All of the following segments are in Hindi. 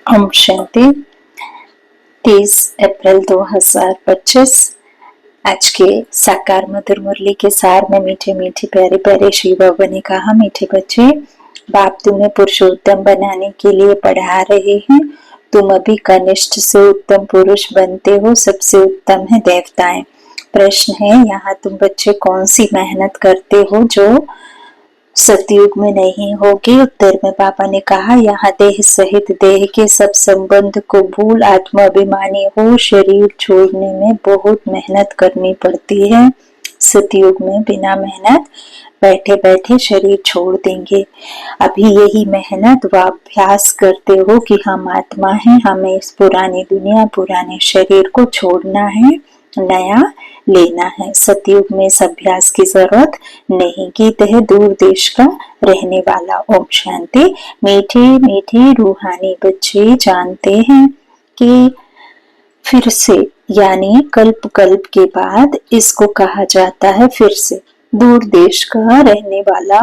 ओम शांति। 30 अप्रैल 2025 आज के साकार मधुर मुरली के सार में मीठे मीठे प्यारे प्यारे श्री बाबा ने कहा, मीठे बच्चे, बाप तुम्हें पुरुषोत्तम बनाने के लिए पढ़ा रहे हैं। तुम अभी कनिष्ठ से उत्तम पुरुष बनते हो। सबसे उत्तम है देवताएं। प्रश्न है, यहाँ तुम बच्चे कौन सी मेहनत करते हो जो सतयुग में नहीं होगी। उत्तर में पापा ने कहा, यहाँ देह सहित देह के सब संबंध को भूल आत्माभिमानी हो। शरीर छोड़ने में बहुत मेहनत करनी पड़ती है। सतयुग में बिना मेहनत बैठे बैठे शरीर छोड़ देंगे। अभी यही मेहनत व अभ्यास करते हो कि हम आत्मा हैं, हमें इस पुरानी दुनिया पुराने शरीर को छोड़ना है, नया लेना है। सतयुग में इस अभ्यास की जरूरत नहीं। गीत है दूर देश का रहने वाला। ओम शांति। मीठे मीठे रूहानी बच्चे जानते हैं कि फिर से यानी कल्प कल्प के बाद इसको कहा जाता है फिर से। दूर देश का रहने वाला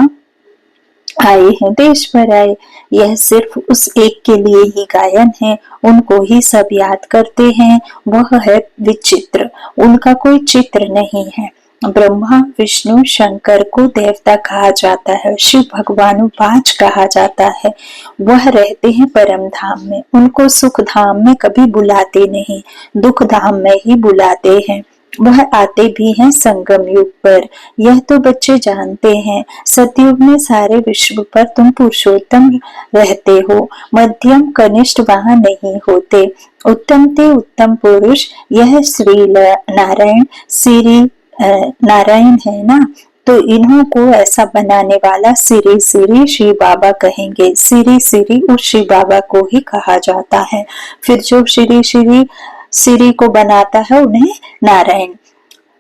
आए हैं देश पर आए। यह सिर्फ उस एक के लिए ही गायन है, उनको ही सब याद करते हैं। वह है विचित्र, उनका कोई चित्र नहीं है। ब्रह्मा विष्णु शंकर को देवता कहा जाता है, शिव भगवान पांच कहा जाता है। वह रहते हैं परम धाम में, उनको सुख धाम में कभी बुलाते नहीं, दुख धाम में ही बुलाते हैं। वह आते भी हैं संगम युग पर, यह तो बच्चे जानते हैं। सतयुग में सारे विश्व पर तुम पुरुषोत्तम रहते हो, मध्यम कनिष्ठ वहां नहीं होते। उत्तम ते उत्तम पुरुष यह श्री नारायण श्री नारायण है ना, तो इन्हों को ऐसा बनाने वाला सिरी सिरी श्री बाबा कहेंगे। सिरी सिरी उस श्री बाबा को ही कहा जाता है। फिर जो श्री श्री सिरी को बनाता है उन्हें नारायण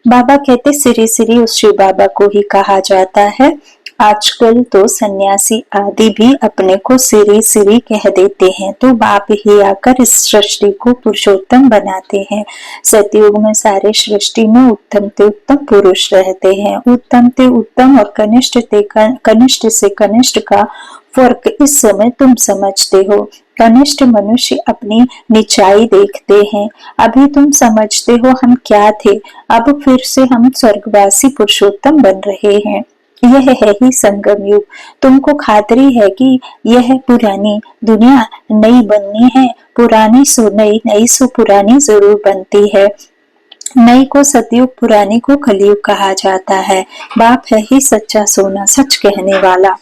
बाबा कहते। सिरी सिरी उस शिव बाबा को ही कहा जाता है। आजकल तो सन्यासी आदि भी अपने को सिरी सिरी कह देते हैं, तो बाप ही आकर इस सृष्टि को पुरुषोत्तम बनाते हैं। सतयुग में सारे सृष्टि में उत्तम ते उत्तम पुरुष रहते हैं। उत्तम ते उत्तम और कनिष्ठ से कनिष्ठ का फर्क इस समय तुम समझते हो। कनिष्ठ मनुष्य अपनी निचाई देखते हैं। अभी तुम समझते हो हम क्या थे, अब फिर से हम स्वर्गवासी पुरुषोत्तम बन रहे हैं। यह है ही संगम युग। तुमको खातरी है कि यह पुरानी दुनिया नई बननी है। पुरानी सो नई, नई सो पुरानी जरूर बनती है। नई को सतयुग, पुरानी को कलयुग कहा जाता है। बाप है ही सच्चा सोना, सच कहने वाला।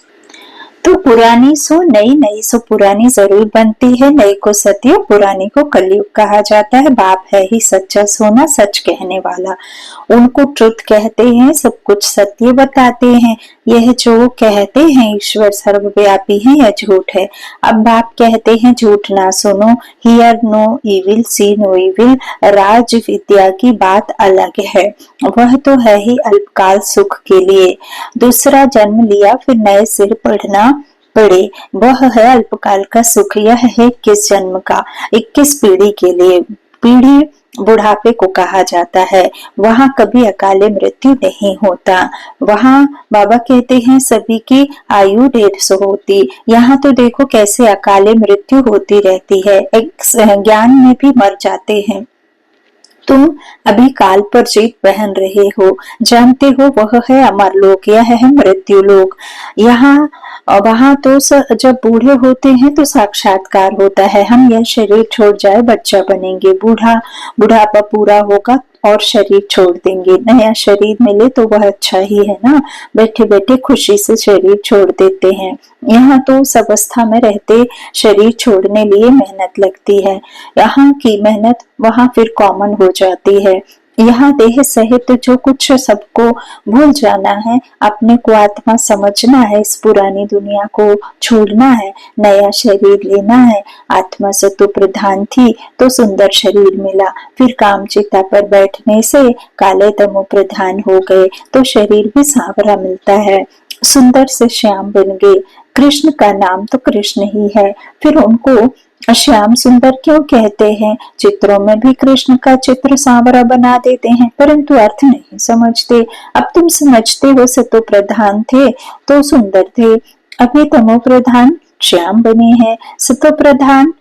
तो पुरानी सो नई, नई सो पुरानी जरूर बनती है। नई को सतयुग, पुरानी को कलयुग कहा जाता है। बाप है ही सच्चा सोना, सच कहने वाला। उनको ट्रुथ कहते हैं, सब कुछ सत्य बताते हैं। यह जो कहते हैं ईश्वर सर्वव्यापी है, यह झूठ है। अब बाप कहते हैं झूठ ना सुनो, hear no evil, see no evil. राज विद्या की बात अलग है, वह तो है ही अल्पकाल सुख के लिए। दूसरा जन्म लिया फिर नए सिर पढ़ना पड़े, वह है अल्पकाल का सुख। यह है 21 जन्म का, 21 पीढ़ी के लिए। पीढ़ी बुढ़ापे को कहा जाता है। वहां कभी अकाले मृत्यु नहीं होता। वहां बाबा कहते हैं सभी की आयु 150 होती। यहाँ तो देखो कैसे अकाले मृत्यु होती रहती है, एक ज्ञान में भी मर जाते हैं। तुम अभी काल पर जीत पहन रहे हो, जानते हो वह है अमर लोक, यह है मृत्यु लोक। यहाँ वहां तो जब बूढ़े होते हैं तो साक्षात्कार होता है। हम यह शरीर छोड़ जाए बच्चा बनेंगे, बुढ़ापा पूरा होगा और शरीर छोड़ देंगे। नया शरीर मिले तो वह अच्छा ही है ना, बैठे बैठे खुशी से शरीर छोड़ देते हैं। यहाँ तो उस अवस्था में रहते शरीर छोड़ने लिए मेहनत लगती है। यहाँ की मेहनत वहां फिर कॉमन हो जाती है। यहाँ देह सहित जो कुछ सबको भूल जाना है, अपने को आत्मा समझना है, इस पुरानी दुनिया को छोड़ना है, नया शरीर लेना है। आत्मा सत्व प्रधान थी तो सुंदर शरीर मिला, फिर कामचिता पर बैठने से काले तमो प्रधान हो गए तो शरीर भी सांवरा मिलता है। सुंदर से श्याम बन गए। कृष्ण का नाम तो कृष्ण ही है, फिर उनको श्याम सुंदर क्यों कहते हैं? चित्रों में भी कृष्ण का चित्र सांवरा बना देते हैं, परंतु अर्थ नहीं समझते। अब तुम समझते हो सतो प्रधान थे तो सुंदर थे, अभी तमो प्रधान श्याम बने हैं। सतो प्रधान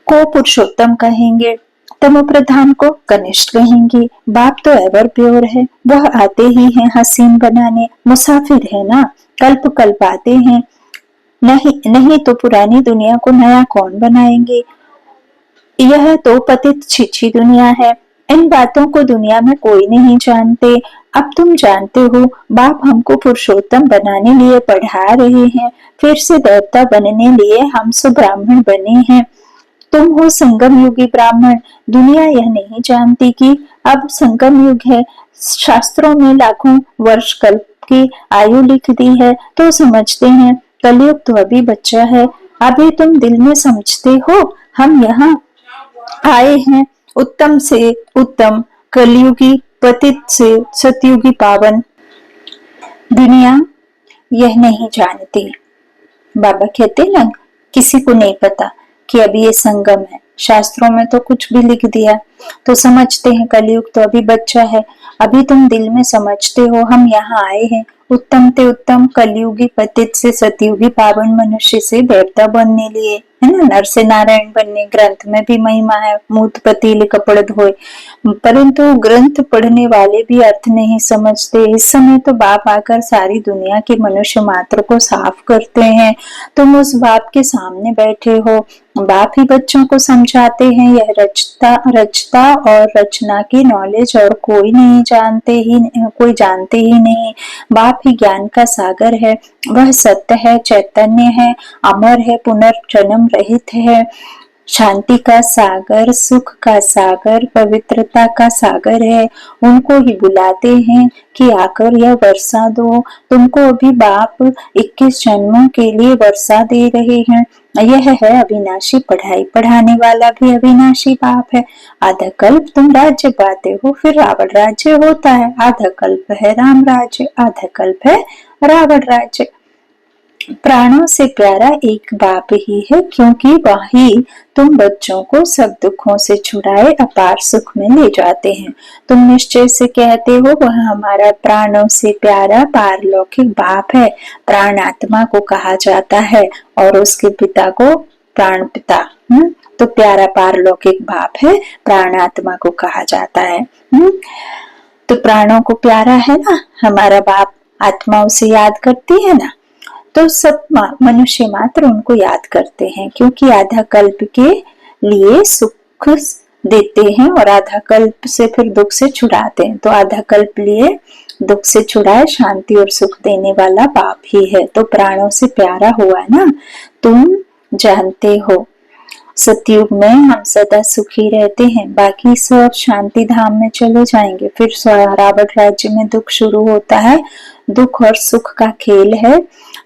को पुरुषोत्तम कहेंगे, तमो प्रधान को कनिष्ठ कहेंगे। बाप तो एवर प्योर है, वह आते ही हैं हसीन बनाने, मुसाफिर है ना, कल्प कल्प आते हैं, नहीं नहीं तो पुरानी दुनिया को नया कौन बनाएंगे। यह तो पतित छिछी दुनिया है, इन बातों को दुनिया में कोई नहीं जानते। अब तुम जानते हो, बाप हमको पुरुषोत्तम बनाने लिए पढ़ा रहे हैं, फिर से देवता बनने लिए हम सो ब्राह्मण बने हैं। तुम हो संगम युगी ब्राह्मण। दुनिया यह नहीं जानती कि अब संगम युग है। शास्त्रों में लाखों वर्ष कल्प की आयु लिख दी है, तो समझते हैं कलयुग तो अभी बच्चा है। अभी तुम दिल में समझते हो हम यहाँ आए हैं उत्तम से उत्तम, कलयुगी पतित से सतयुगी पावन। दुनिया यह नहीं जानती। बाबा कहते ना, किसी को नहीं पता कि अभी ये संगम है। शास्त्रों में तो कुछ भी लिख दिया, तो समझते हैं कलयुग तो अभी बच्चा है। अभी तुम दिल में समझते हो हम यहाँ आए हैं उत्तम ते उत्तम, कलयुगी पतित से सतयुगी पावन, मनुष्य से देवता बनने लिए, है ना, नर से नारायण बनने। ग्रंथ में भी महिमा है, मूत पतीले कपड़ धोए, परंतु ग्रंथ पढ़ने वाले भी अर्थ नहीं समझते। इस समय तो बाप आकर सारी दुनिया के मनुष्य मात्र को साफ करते हैं। तुम उस बाप के सामने बैठे हो, बाप ही बच्चों को समझाते हैं। यह रचता और रचना की नॉलेज और कोई जानते ही नहीं। बाप ही ज्ञान का सागर है, वह सत्य है, चैतन्य है, अमर है, पुनर्जन्म रहित है, शांति का सागर, सुख का सागर, पवित्रता का सागर है। उनको ही बुलाते हैं कि आकर यह वर्षा दो। तुमको अभी बाप 21 जन्मों के लिए वर्षा दे रहे हैं। यह है अविनाशी पढ़ाई, पढ़ाने वाला भी अविनाशी बाप है। आधा कल्प तुम राज्य पाते हो, फिर रावण राज्य होता है। आधा कल्प है राम राज्य, आधा कल्प है रावण राज्य। प्राणों से प्यारा एक बाप ही है, क्योंकि वही तुम बच्चों को सब दुखों से छुड़ाए अपार सुख में ले जाते हैं। तुम निश्चय से कहते हो वह हमारा प्राणों से प्यारा पारलौकिक बाप है। प्राण आत्मा को कहा जाता है और उसके पिता को प्राण पिता। तो प्यारा पारलौकिक बाप है, प्राण आत्मा को कहा जाता है। तो प्राणों को प्यारा है ना हमारा बाप, आत्मा उसे याद करती है ना, तो सब मनुष्य मात्र उनको याद करते हैं, क्योंकि आधा कल्प के लिए सुख देते हैं और आधा कल्प से फिर दुख से छुड़ाते हैं। तो आधा कल्प लिए दुख से छुड़ाए शांति और सुख देने वाला बाप ही है। तो प्राणों से प्यारा हुआ ना। तुम जानते हो सतयुग में हम सदा सुखी रहते हैं, बाकी सब शांति धाम में चले जाएंगे। फिर रावण राज्य में दुख शुरू होता है। दुख और सुख का खेल है।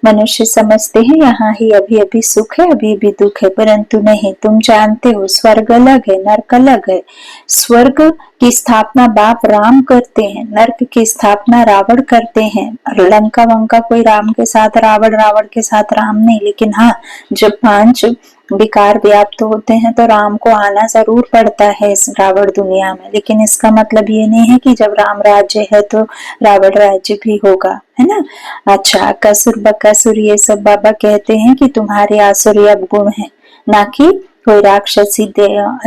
मनुष्य समझते हैं यहाँ ही अभी अभी सुख है, अभी भी दुख है, परंतु नहीं। तुम जानते हो स्वर्ग अलग है, नर्क अलग है। स्वर्ग की स्थापना बाप राम करते हैं, नर्क की स्थापना रावण करते हैं। लंका वंका कोई राम के साथ रावण, रावण के साथ राम नहीं। लेकिन हाँ, जब 5 विकार व्याप्त होते हैं तो राम को आना जरूर पड़ता है इस रावण दुनिया में। लेकिन इसका मतलब ये नहीं है कि जब राम राज्य है तो रावण राज्य भी होगा, है ना। अच्छा, अकासुर बकासुर ये सब बाबा कहते हैं कि तुम्हारे आसुरी अवगुण है, ना कि कोई राक्षसी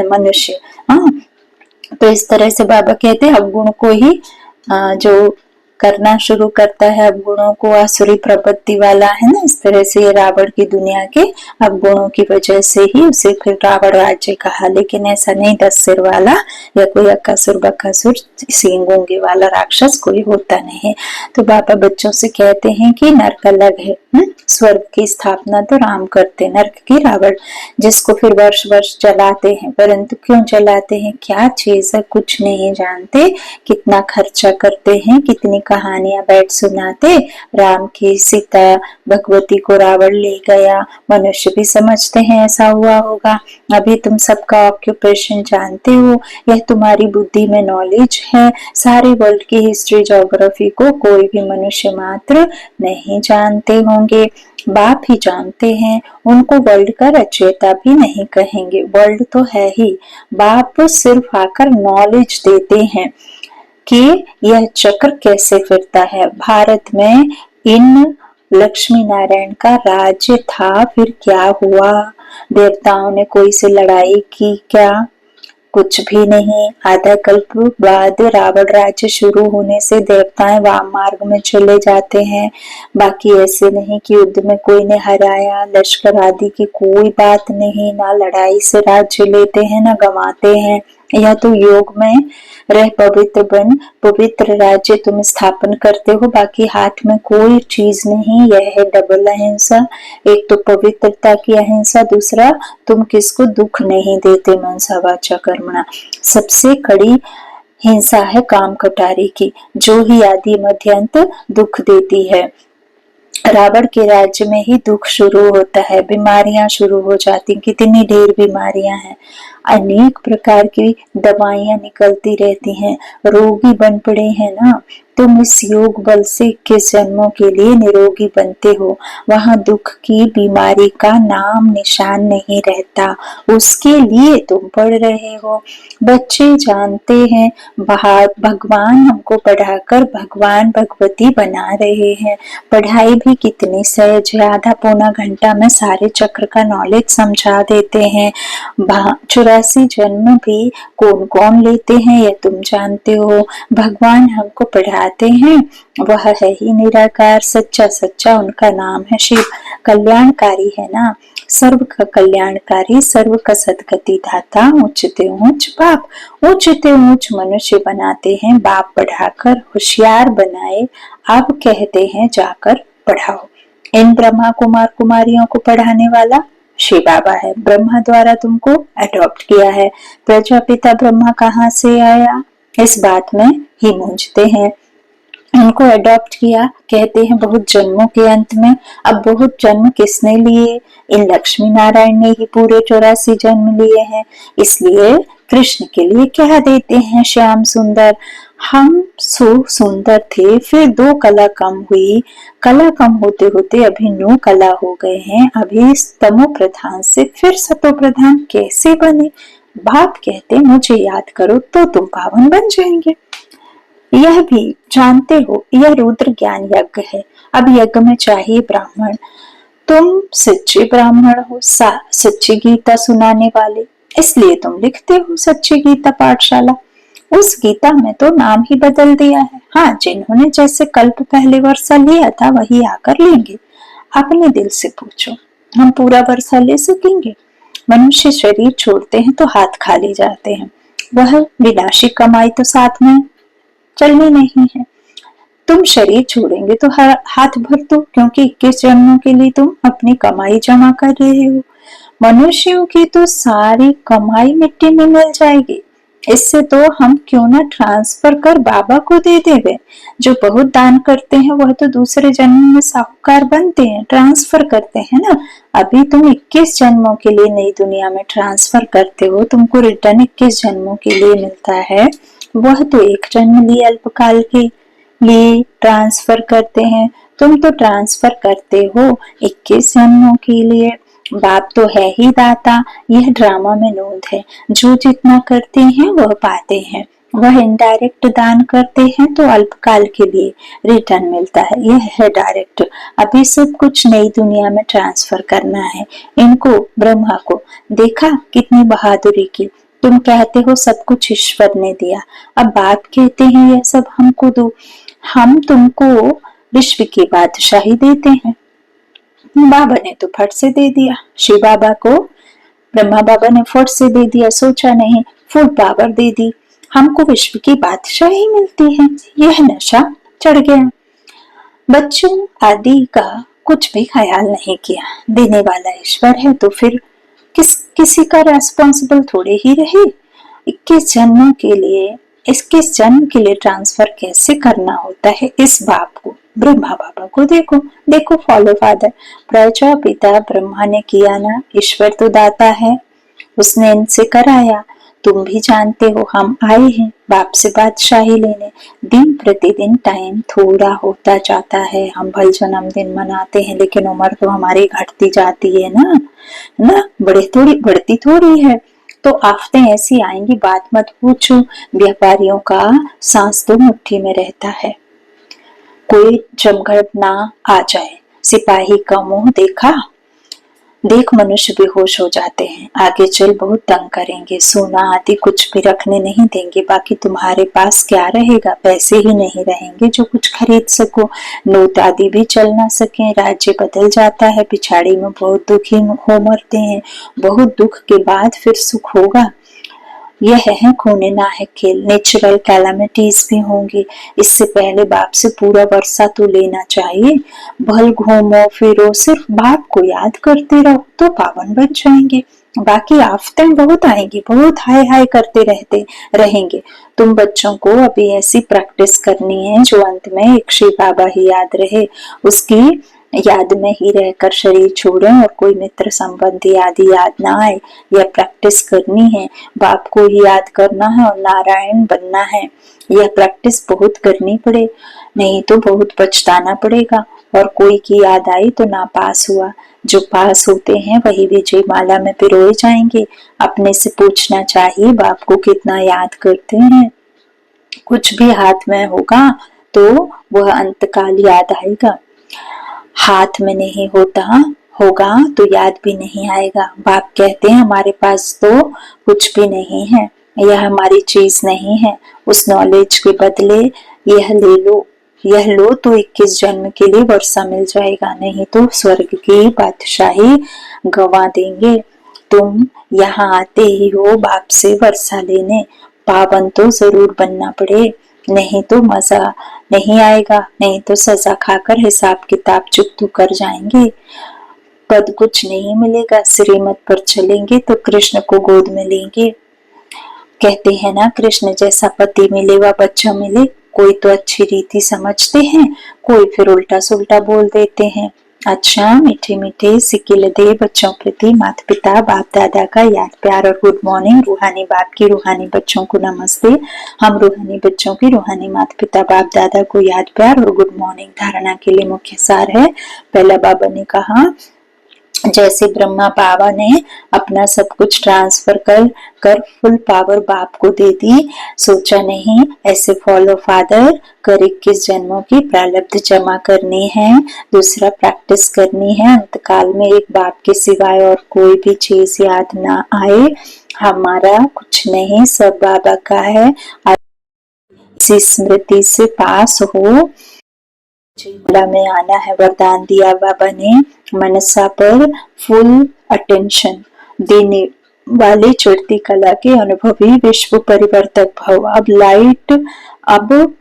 मनुष्य। तो इस तरह से बाबा कहते हैं अवगुण को ही जो करना शुरू करता है, अवगुणों को आसुरी प्रवृत्ति वाला, है ना। इस तरह से ये रावण की दुनिया के अवगुणों की वजह से ही उसे फिर रावण राज्य कहा। लेकिन ऐसा नहीं 10 सिर वाला या कोई अकासुर बकासुर सींगोंगे वाला राक्षस कोई होता नहीं है। तो बाबा बच्चों से कहते हैं कि नर्क अलग है, स्वर्ग की स्थापना तो राम करते, नर्क की रावण, जिसको फिर वर्ष वर्ष जलाते हैं। परंतु क्यों जलाते हैं, क्या चीज है, कुछ नहीं जानते। कितना खर्चा करते हैं, कितनी कहानियां बैठ सुनाते। राम की सीता भगवती को रावण ले गया, मनुष्य भी समझते हैं ऐसा हुआ होगा। अभी तुम सबका ऑक्यूपेशन जानते हो, यह तुम्हारी बुद्धि में नॉलेज है। सारे वर्ल्ड की हिस्ट्री ज्योग्राफी को कोई भी मनुष्य मात्र नहीं जानते होंगे, बाप ही जानते हैं। उनको वर्ल्ड का रचयिता भी नहीं कहेंगे, वर्ल्ड तो है ही। बाप सिर्फ आकर नॉलेज देते हैं कि यह चक्र कैसे फिरता है। भारत में इन लक्ष्मी नारायण का राज्य था, फिर क्या हुआ, देवताओं ने कोई से लड़ाई की क्या? कुछ भी नहीं। आधा कल्प बाद रावण राज्य शुरू होने से देवताएं वाम मार्ग में चले जाते हैं। बाकी ऐसे नहीं कि युद्ध में कोई ने हराया, लश्कर आदि की कोई बात नहीं, ना लड़ाई से राज्य लेते हैं ना गंवाते हैं। यह तो योग में रह पवित्र बन पवित्र राज्य तुम स्थापन करते हो, बाकी हाथ में कोई चीज नहीं। यह है डबल अहिंसा। एक तो पवित्रता की अहिंसा, दूसरा तुम किसको दुख नहीं देते मनसा वाचा कर्मणा। सबसे कड़ी हिंसा है काम कटारी की, जो ही आदि मध्य अंत दुख देती है। रावण के राज्य में ही दुख शुरू होता है, बीमारियां शुरू हो जाती, कितनी ढेर बीमारियां हैं, अनेक प्रकार की दवाइयां निकलती रहती हैं, रोगी बन पड़े हैं ना। तुम इस योग बल से 21 जन्मों के लिए निरोगी बनते हो। वहां दुख की बीमारी का नाम निशान नहीं रहता, उसके लिए तुम पढ़ रहे हो। बच्चे जानते हैं भगवान हमको पढ़ाकर भगवान भगवती बना रहे हैं। पढ़ाई भी कितनी सहज है, आधा पौना घंटा में सारे चक्र का नॉलेज समझा देते हैं। 84 जन्म भी कौन कौन लेते हैं यह तुम जानते हो। भगवान हमको पढ़ाते हैं, वह है ही निराकार, सच्चा सच्चा उनका नाम है शिव। कल्याणकारी है ना, सर्व का कल्याणकारी, सर्व का सदगति दाता, ऊंचते ऊंच बाप, ऊंचते ऊंच मनुष्य बनाते हैं बाप बढ़ाकर, होशियार बनाए अब कहते हैं जाकर पढ़ाओ। इन ब्रह्मा कुमार कुमारियों को पढ़ाने वाला शिव बाबा है। ब्रह्मा द्वारा तुमको अडॉप्ट किया है। प्रजापिता ब्रह्मा कहाँ से आया, इस बात में ही मूंझते हैं। इनको अडॉप्ट किया कहते हैं बहुत जन्मों के अंत में। अब बहुत जन्म किसने लिए? इन लक्ष्मी नारायण ने ही पूरे 84 जन्म लिए हैं। इसलिए कृष्ण के लिए क्या देते हैं? श्याम सुंदर। हम सो सुंदर थे, फिर 2 कला कम हुई, कला कम होते होते अभी 9 कला हो गए हैं। अभी तमो प्रधान से फिर सतो प्रधान कैसे बने? बाप कहते मुझे याद करो तो तुम पावन बन जाएंगे। यह भी जानते हो यह रुद्र ज्ञान यज्ञ है। अब यज्ञ में चाहिए ब्राह्मण। तुम सच्चे ब्राह्मण हो, सच्ची गीता सुनाने वाले, इसलिए तुम लिखते हो सच्ची गीता पाठशाला। उस गीता में तो नाम ही बदल दिया है। हाँ, जिन्होंने जैसे कल्प पहले वर्षा लिया था वही आकर लेंगे। अपने दिल से पूछो, हम पूरा वर्षा ले सकेंगे? मनुष्य शरीर छोड़ते हैं तो हाथ खाली जाते हैं, वह विनाशी कमाई तो साथ में चलनी नहीं है। तुम शरीर छोड़ेंगे तो हाथ भर दो, क्योंकि 21 जन्मों के लिए तुम अपनी कमाई जमा कर रहे हो। मनुष्यों की तो सारी कमाई मिट्टी में मिल जाएगी। इससे तो हम क्यों ना ट्रांसफर कर बाबा को दे देवे। जो बहुत दान करते हैं वह तो दूसरे जन्म में साहूकार बनते हैं, ट्रांसफर करते हैं ना। अभी तुम 21 जन्मों के लिए नई दुनिया में ट्रांसफर करते हो, तुमको रिटर्न 21 जन्मों के लिए मिलता है। वह तो एक जन्म लिए अल्पकाल के लिए ट्रांसफर करते हैं, तुम तो ट्रांसफर करते हो 21 जन्मों के लिए। बाप तो है ही दाता, यह ड्रामा में नोंद है। जो जितना करते हैं वह पाते हैं। वह इनडायरेक्ट दान करते हैं तो अल्पकाल के लिए रिटर्न मिलता है, यह है डायरेक्ट। अभी सब कुछ नई दुनिया में ट्रांसफर करना है। इनको ब्रह्मा को देखा कितनी बहादुरी की। तुम कहते हो सब कुछ ईश्वर ने दिया, अब बाप कहते हैं यह सब हमको दो। हम तुमको विश्व की बादशाही देते हैं। बाबा ने तो फट से दे दिया, शिव बाबा को ब्रह्मा बाबा ने फट से दे दिया, सोचा नहीं, फुल पावर दे दी। हमको विश्व की बादशाही मिलती है, यह नशा चढ़ गया। बच्चों आदि का कुछ भी ख्याल नहीं किया। देने वाला ईश्वर है तो फिर किसी का रेस्पॉन्सिबल थोड़े ही रहे। 21 जन्मों के लिए 21 जन्म के लिए ट्रांसफर कैसे करना होता है, इस बाप को ब्रह्मा बाबा को देखो। देखो फॉलो फादर, प्रजापिता ब्रह्मा ने किया ना, ईश्वर तो दाता है, उसने इनसे कराया। तुम भी जानते हो हम आए हैं बाप से बादशाही लेने। दिन प्रतिदिन टाइम थोड़ा होता जाता है, हम भल जन्मदिन मनाते हैं, लेकिन उम्र तो हमारी घटती जाती है ना, बढ़ती थोड़ी है। तो आफतें ऐसी आएंगी बात मत पूछो। व्यापारियों का सांस तो मुट्ठी में रहता है, कोई जमघट ना आ जाए। सिपाही का मुंह देखा, देख मनुष्य बेहोश हो जाते हैं, आगे चल बहुत तंग करेंगे, सोना आदि कुछ भी रखने नहीं देंगे, बाकी तुम्हारे पास क्या रहेगा, पैसे ही नहीं रहेंगे जो कुछ खरीद सको, नोट आदि भी चल ना सके, राज्य बदल जाता है, पिछाड़ी में बहुत दुखी हो मरते हैं, बहुत दुख के बाद फिर सुख होगा। यह है खोने ना है खेल, नेचुरल कैलामिटीज भी होंगी, इससे पहले बाप से पूरा वर्षा तो लेना चाहिए। भल घूमो फिरो सिर्फ बाप को याद करते रहो तो पावन बन जाएंगे, बाकी आफतें बहुत आएंगी, बहुत हाय हाय करते रहते रहेंगे। तुम बच्चों को अभी ऐसी प्रैक्टिस करनी है जो अंत में एक श्री बाबा ही याद रहे, उसकी याद में ही रहकर शरीर छोड़ें और कोई मित्र संबंधी आदि याद ना आए। यह प्रैक्टिस करनी है, बाप को ही याद करना है और नारायण बनना है। यह प्रैक्टिस बहुत करनी पड़े, नहीं तो बहुत पछताना पड़ेगा। और कोई की याद आई तो ना पास हुआ, जो पास होते हैं वही विजय माला में पिरोए जाएंगे। अपने से पूछना चाहिए बाप को कितना याद करते हैं। कुछ भी हाथ में होगा तो वह अंतकाल याद आएगा, हाथ में नहीं होगा तो याद भी नहीं आएगा। बाप कहते हैं हमारे पास तो कुछ भी नहीं है, यह हमारी चीज नहीं है, उस नॉलेज के बदले यह लो तो 21 जन्म के लिए वर्षा मिल जाएगा, नहीं तो स्वर्ग की बादशाही गवा देंगे। तुम यहाँ आते ही हो बाप से वर्षा लेने, पावन तो जरूर बनना पड़े, नहीं तो मजा नहीं आएगा, नहीं तो सजा खाकर हिसाब किताब चुकतू कर जाएंगे। पद कुछ नहीं मिलेगा, श्रीमत पर चलेंगे तो कृष्ण को गोद में लेंगे। कहते हैं ना कृष्ण जैसा पति मिले व बच्चा मिले। कोई तो अच्छी रीति समझते हैं, कोई फिर उल्टा सुल्टा बोल देते हैं। अच्छा मीठे मीठे सिकिल दे बच्चों प्रति माता पिता बाप दादा का याद प्यार और गुड मॉर्निंग। रूहानी बाप की रूहानी बच्चों को नमस्ते। हम रूहानी बच्चों की रूहानी माता पिता बाप दादा को याद प्यार और गुड मॉर्निंग। धारणा के लिए मुख्य सार है। पहला बाबा ने कहा जैसे ब्रह्मा बाबा ने अपना सब कुछ ट्रांसफर कर फुल पावर बाप को दे दी, सोचा नहीं ऐसे फॉलो फादर कर 21 जन्मों की प्रारब्ध जमा करनी है। दूसरा प्रैक्टिस करनी है अंतकाल में एक बाप के सिवाय और कोई भी चीज याद ना आए, हमारा कुछ नहीं सब बाबा का है। इसी स्मृति से पास हो माला में आना है। वरदान दिया बाबा ने मनसा पर फुल अटेंशन देने वाले चढ़ती कला के अनुभवी विश्व परिवर्तक भव। अब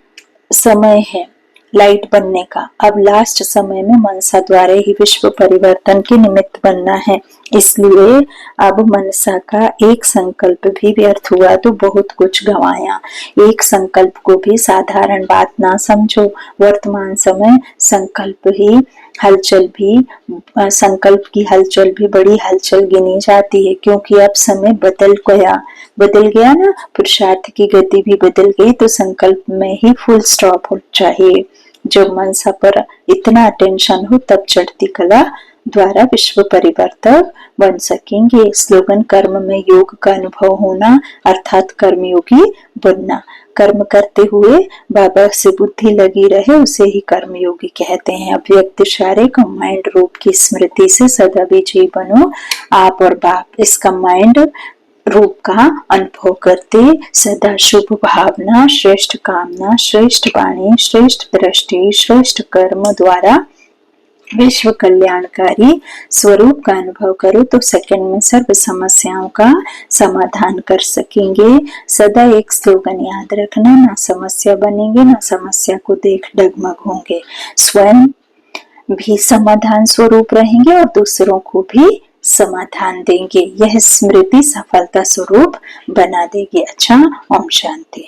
समय है लाइट बनने का, अब लास्ट समय में मनसा द्वारा ही विश्व परिवर्तन के निमित्त बनना है। इसलिए अब मनसा का एक संकल्प भी व्यर्थ हुआ तो बहुत कुछ गंवाया। एक संकल्प को भी साधारण बात ना समझो। वर्तमान समय संकल्प की हलचल भी बड़ी हलचल गिनी जाती है, क्योंकि अब समय बदल गया ना, पुरुषार्थ की गति भी बदल गई, तो संकल्प में ही फुल स्टॉप हो चाहिए। जब मनसा पर इतना अटेंशन हो तब चढ़ती कला द्वारा विश्व परिवर्तक बन सकेंगे। स्लोगन कर्म में योग का अनुभव होना अर्थात कर्मयोगी बनना। कर्म करते हुए बाबा से बुद्धि लगी रहे उसे ही कर्मयोगी कहते हैं। अव्यक्त सारे कंबाइंड रूप की स्मृति से सदा विजयी बनो आप और बाप। इस कंबाइंड रूप का अनुभव करते सदा शुभ भावना, श्रेष्ठ कामना, श्रेष्ठ वाणी, श्रेष्ठ दृष्टि, श्रेष्ठ कर्म द्वारा विश्व कल्याणकारी स्वरूप का अनुभव करो तो सेकंड में सर्व समस्याओं का समाधान कर सकेंगे। सदा एक स्लोगन याद रखना, ना समस्या बनेंगे ना समस्या को देख डगमग होंगे, स्वयं भी समाधान स्वरूप रहेंगे और दूसरों को भी समाधान देंगे। यह स्मृति सफलता स्वरूप बना देगी। अच्छा, ओम शांति।